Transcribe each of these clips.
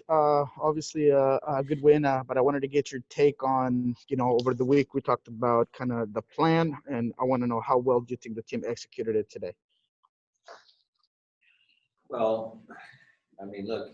Obviously a good win, but I wanted to get your take on, over the week we talked about kind of the plan, and I want to know how well do you think the team executed it today? Well, I mean, look,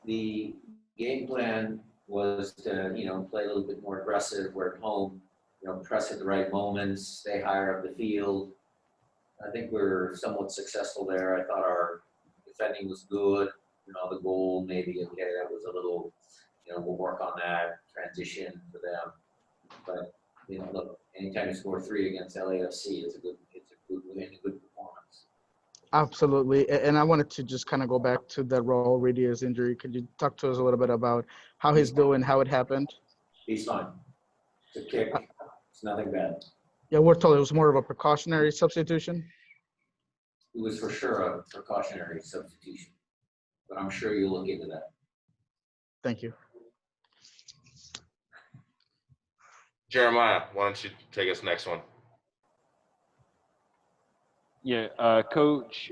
the game plan was to, play a little bit more aggressive. We're at home, press at the right moments, stay higher up the field. I think we're somewhat successful there. I thought our defending was good. The goal maybe, okay, that was a little, we'll work on that transition for them. But, look, anytime you score 3 against LAFC, it's a good win, a good performance. Absolutely. And I wanted to just kind of go back to the Raul Ruidiaz injury. Could you talk to us a little bit about how he's doing, how it happened? He's fine. It's a kick. It's nothing bad. Yeah, we're told it was more of a precautionary substitution. It was for sure a precautionary substitution, but I'm sure you'll look into that. Thank you. Jeremiah, why don't you take us next one? Yeah, Coach.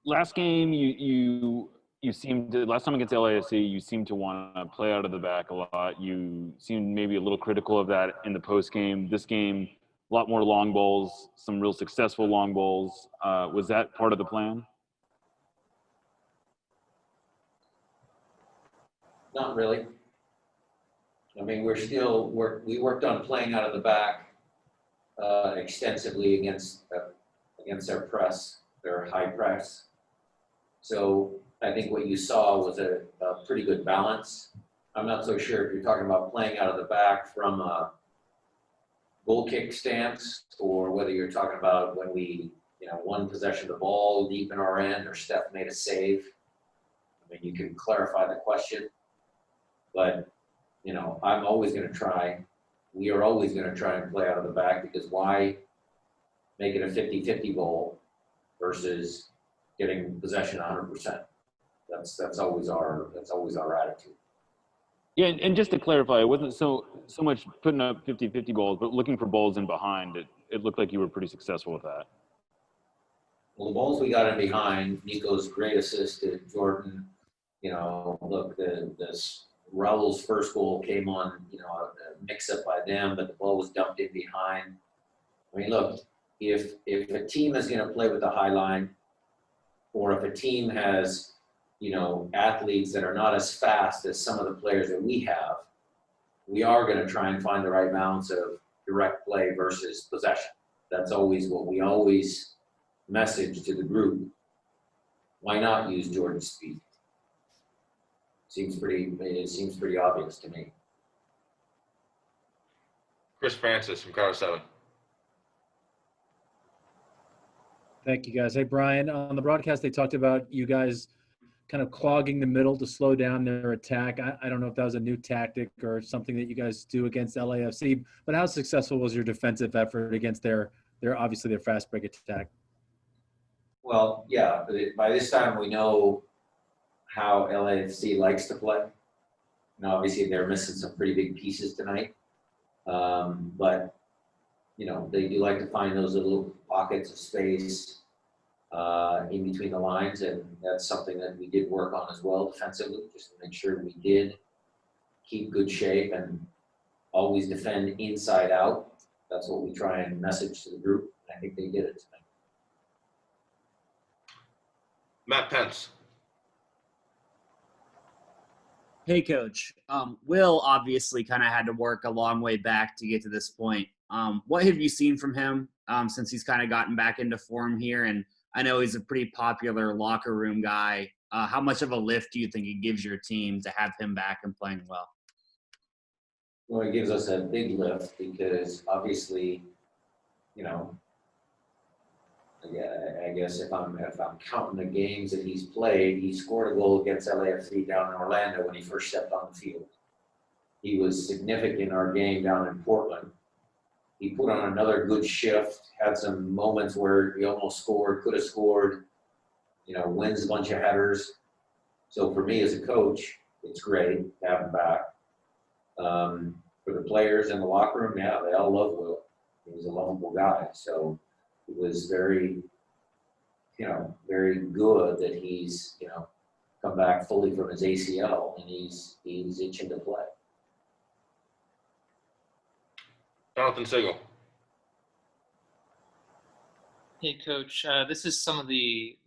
Last game, you seemed to, last time against LAFC, you seemed to want to play out of the back a lot. You seemed maybe a little critical of that in the post game. This game, a lot more long balls, some real successful long balls. Was that part of the plan? Not really. I mean, we worked on playing out of the back extensively against their press, their high press. So I think what you saw was a pretty good balance. I'm not so sure if you're talking about playing out of the back from a goal kick stance, or whether you're talking about when we, one possession of the ball deep in our end, or Steph made a save. I mean, you can clarify the question, but I'm always going to try. We are always going to try and play out of the back, because why make it a 50-50 goal versus getting possession 100%? That's always our attitude. Yeah, and just to clarify, it wasn't so much putting up 50-50 goals, but looking for balls in behind. It looked like you were pretty successful with that. Well, the balls we got in behind, Nico's great assist to Jordan. Look, this Raul's first goal came on, a mix-up by them, but the ball was dumped in behind. I mean, look, if a team is going to play with the high line, or if a team has, athletes that are not as fast as some of the players that we have, we are going to try and find the right balance of direct play versus possession. That's always what we always message to the group. Why not use Jordan's speed? It seems pretty obvious to me. Chris Francis from Car 7. Thank you, guys. Hey, Brian, on the broadcast, they talked about you guys kind of clogging the middle to slow down their attack. I don't know if that was a new tactic or something that you guys do against LAFC, but how successful was your defensive effort against their obviously their fast break attack? Well, yeah, by this time we know how LAFC likes to play. Obviously they're missing some pretty big pieces tonight, but they do like to find those little pockets of space in between the lines, and that's something that we did work on as well defensively, just to make sure we did keep good shape and always defend inside out. That's what we try and message to the group. I think they did it tonight. Matt Pence. Hey, Coach. Will obviously kind of had to work a long way back to get to this point. What have you seen from him since he's kind of gotten back into form here? And I know he's a pretty popular locker room guy. How much of a lift do you think it gives your team to have him back and playing well? Well, it gives us a big lift because obviously, I guess if I'm counting the games that he's played, he scored a goal against LAFC down in Orlando when he first stepped on the field. He was significant in our game down in Portland. He put on another good shift, had some moments where he almost scored, could have scored, wins a bunch of headers. So for me as a coach, it's great to have him back. For the players in the locker room, yeah, they all love Will. He's a lovable guy. So it was very, very good that he's, come back fully from his ACL, and he's itching to play. Jonathan Sigel. Hey, Coach. This is some of the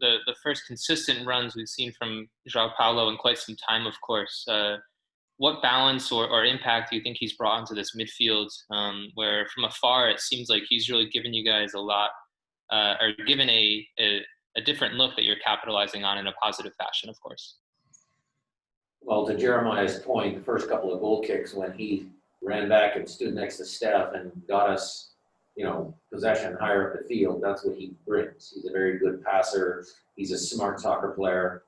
first consistent runs we've seen from Joao Paulo in quite some time, of course. What balance or impact do you think he's brought into this midfield, where from afar it seems like he's really given you guys a lot, or given a different look that you're capitalizing on in a positive fashion, of course? Well, to Jeremiah's point, the first couple of goal kicks when he ran back and stood next to Steph and got us, possession higher up the field, that's what he brings. He's a very good passer. He's a smart soccer player.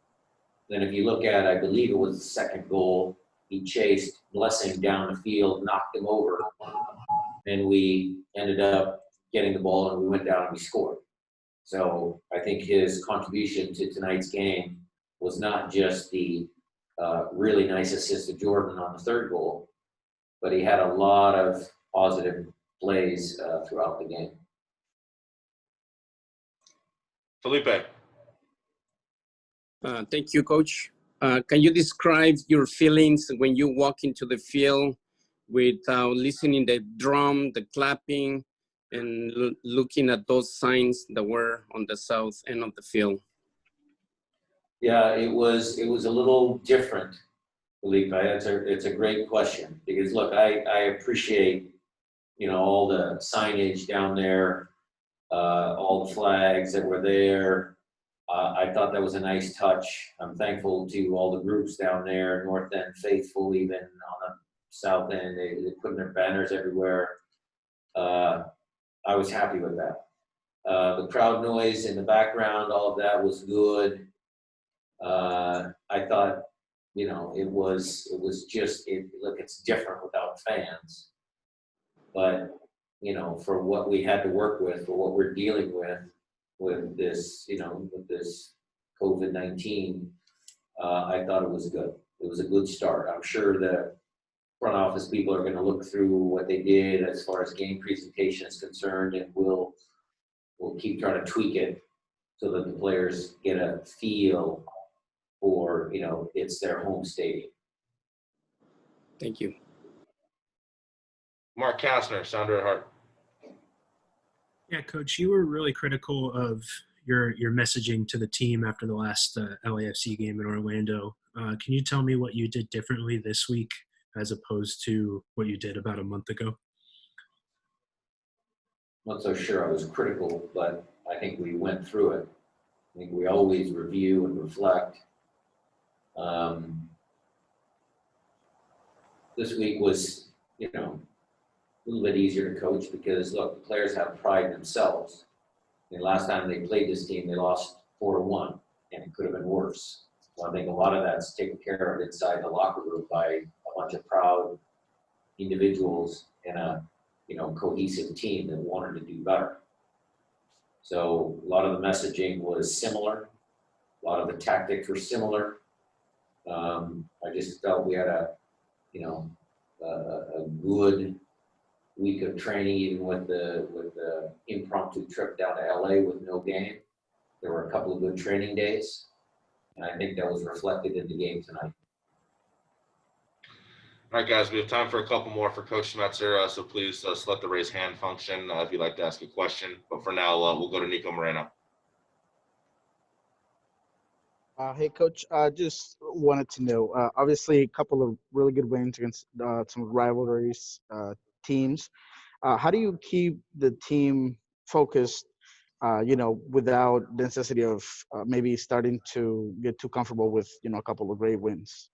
Then if you look at, I believe it was the second goal, he chased Blessing down the field, knocked him over, and we ended up getting the ball and we went down and we scored. So I think his contribution to tonight's game was not just the really nice assist to Jordan on the third goal, but he had a lot of positive plays throughout the game. Felipe. Thank you, Coach. Can you describe your feelings when you walk into the field without listening the drum, the clapping, and looking at those signs that were on the south end of the field? Yeah, it was a little different, Felipe. It's a great question because look, I appreciate all the signage down there, all the flags that were there. I thought that was a nice touch. I'm thankful to all the groups down there, North End Faithful, even on the South End. They putting their banners everywhere. I was happy with that. The crowd noise in the background, all of that was good. I thought, it was just, look, it's different without fans. But, for what we had to work with, for what we're dealing with this, with this COVID-19, I thought it was good. It was a good start. I'm sure the front office people are going to look through what they did as far as game presentation is concerned, and we'll keep trying to tweak it so that the players get a feel for, it's their home stadium. Thank you. Mark Kastner, Sounder at Heart. Yeah, Coach, you were really critical of your messaging to the team after the last LAFC game in Orlando. Can you tell me what you did differently this week as opposed to what you did about a month ago? Not so sure I was critical, but I think we went through it. I think we always review and reflect. This week was, a little bit easier to coach because, look, the players have pride in themselves. Last time they played this team, they lost 4-1, and it could have been worse. So I think a lot of that's taken care of inside the locker room by a bunch of proud individuals and a, cohesive team that wanted to do better. So a lot of the messaging was similar. A lot of the tactics were similar. I just felt we had a good week of training, even with the impromptu trip down to LA with no game. There were a couple of good training days, and I think that was reflected in the game tonight. All right, guys, we have time for a couple more for Coach Schmetzer, so please select the raise hand function if you'd like to ask a question. But for now, we'll go to Nico Moreno. Hey, Coach, just wanted to know, obviously a couple of really good wins against some rivalries teams. How do you keep the team focused, without the necessity of maybe starting to get too comfortable with, a couple of great wins?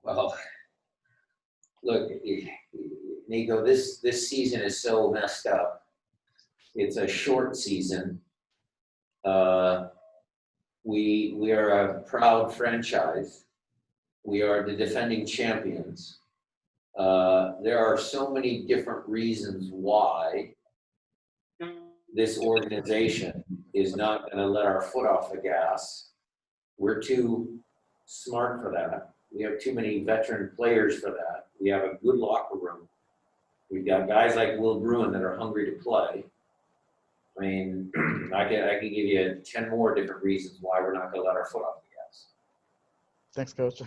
Well, look, Nico, this season is so messed up. It's a short season. We are a proud franchise. We are the defending champions. There are so many different reasons why this organization is not going to let our foot off the gas. We're too smart for that. We have too many veteran players for that. We have a good locker room. We've got guys like Will Bruin that are hungry to play. I mean, I could give you 10 more different reasons why we're not going to let our foot off the gas. Thanks, Coach.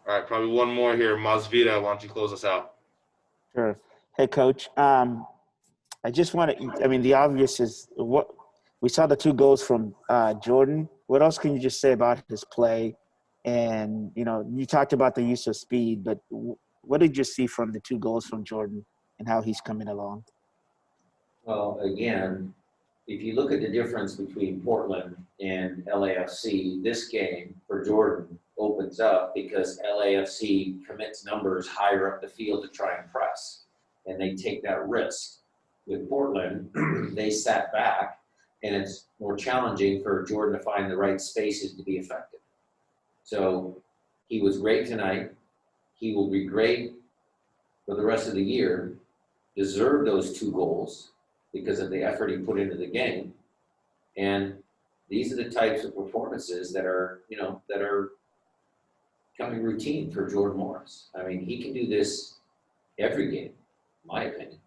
All right, probably one more here. Masvita, why don't you close us out? Sure. Hey, Coach. I just want to. I mean, the obvious is what we saw the 2 goals from Jordan. What else can you just say about his play? And you talked about the use of speed, but what did you see from the 2 goals from Jordan and how he's coming along? Well, again, if you look at the difference between Portland and LAFC, this game for Jordan opens up because LAFC commits numbers higher up the field to try and press, and they take that risk. With Portland, they sat back, and it's more challenging for Jordan to find the right spaces to be effective. So he was great tonight. He will be great for the rest of the year, deserved those 2 goals because of the effort he put into the game. And these are the types of performances that are becoming routine for Jordan Morris. I mean, he can do this every game, in my opinion.